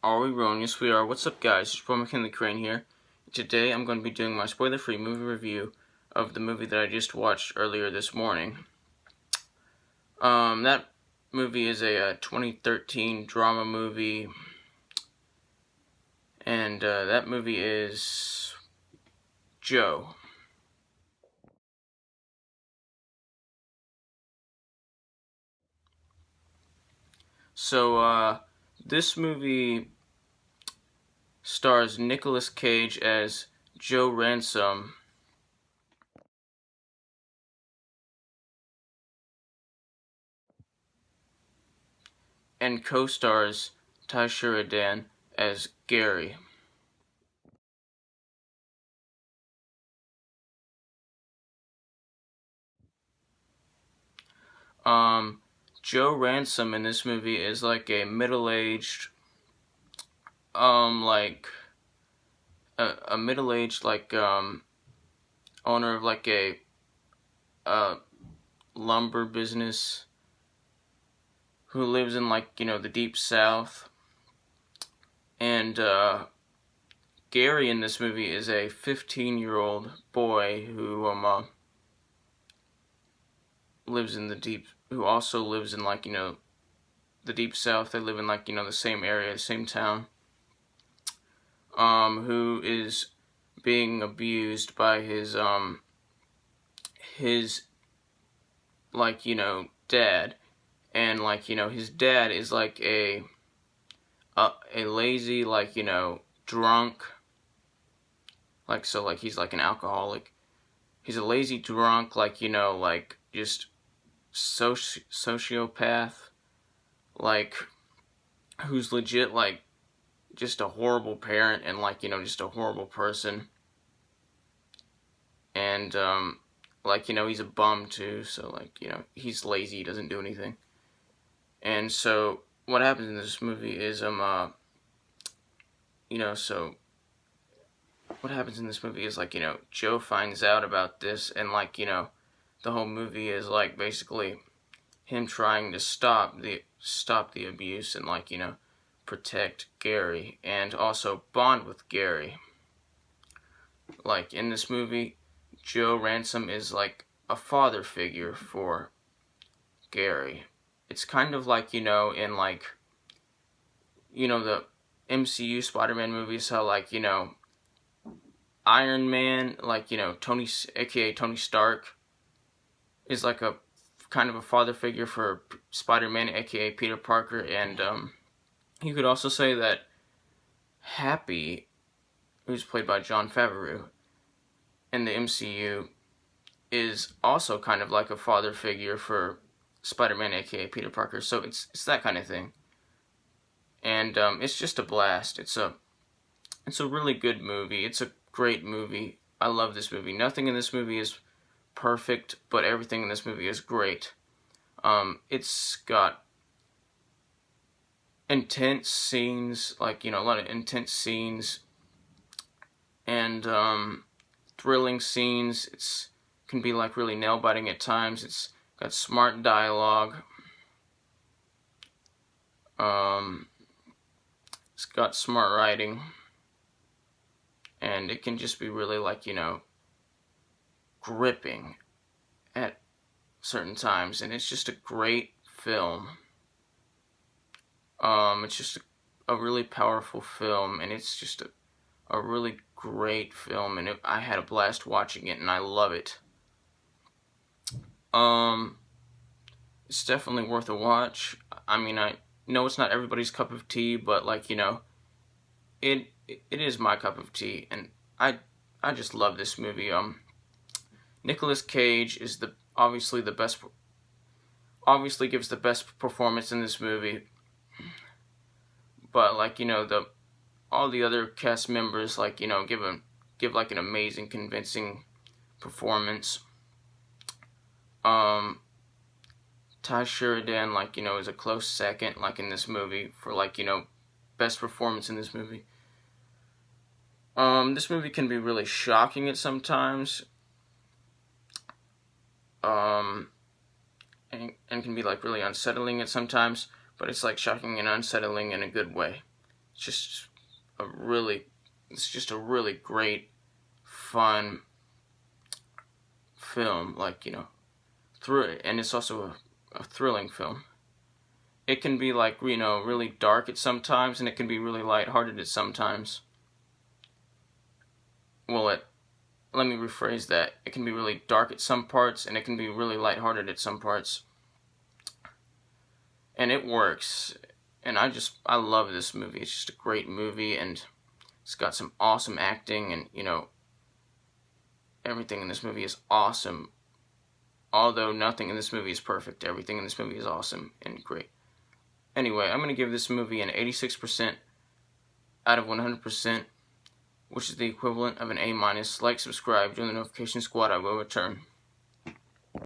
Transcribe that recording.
Are we rolling? Yes, we are. What's up, guys? It's your boy McKinley Crain here. Today, I'm going to be doing my spoiler-free movie review of the movie that I just watched earlier this morning. That movie is a 2013 drama movie, and that movie is Joe. So, this movie stars Nicolas Cage as Joe Ransom, and co-stars Ty Sheridan as Gary. Joe Ransom in this movie is like a middle-aged, like a middle-aged owner of like a lumber business who lives in the deep south. And Gary in this movie is a 15-year-old boy who also lives in the deep south. They live in the same area, the same town. Who is being abused by his dad, and his dad is like a lazy drunk, he's like an alcoholic. He's a lazy drunk, just sociopath, who's legit just a horrible parent and just a horrible person. And he's a bum too, so he's lazy, he doesn't do anything. And so what happens in this movie is what happens in this movie is Joe finds out about this, and the whole movie is basically him trying to stop the abuse and protect Gary and also bond with Gary. In this movie, Joe Ransom is a father figure for Gary. It's kind of in the MCU Spider-Man movies, how Iron Man, Tony, aka Tony Stark, is a kind of a father figure for Spider-Man, aka Peter Parker. And you could also say that Happy, who's played by Jon Favreau in the MCU, is also kind of like a father figure for Spider-Man, aka Peter Parker. So it's that kind of thing. And it's just a blast. It's a really good movie. It's a great movie. I love this movie. Nothing in this movie is perfect, but everything in this movie is great. It's got intense scenes, a lot of intense scenes, and thrilling scenes. It's can be really nail-biting at times. It's got smart dialogue. It's got smart writing, and it can just be really gripping at certain times, and it's just a great film. It's just a really powerful film, and it's just a really great film, and I had a blast watching it, and I love it. It's definitely worth a watch. I mean, I know it's not everybody's cup of tea, but it is my cup of tea, and I just love this movie. Nicolas Cage is obviously gives the best performance in this movie, but all the other cast members give an amazing, convincing performance. Ty Sheridan is a close second in this movie for best performance in this movie. This movie can be really shocking at sometimes, and can be really unsettling at sometimes, but it's shocking and unsettling in a good way. just a really, it's just a really great, fun film. Like, you know, and it's also a thrilling film. It can be like, you know, really dark at sometimes, and it can be really lighthearted at sometimes. Well, let me rephrase that. It can be really dark at some parts, and it can be really lighthearted at some parts. And it works. And I love this movie. It's just a great movie, and it's got some awesome acting, and, you know, everything in this movie is awesome. Although nothing in this movie is perfect, everything in this movie is awesome and great. Anyway, I'm going to give this movie an 86% out of 100%, which is the equivalent of an A-. Like, subscribe, join the notification squad, I will return.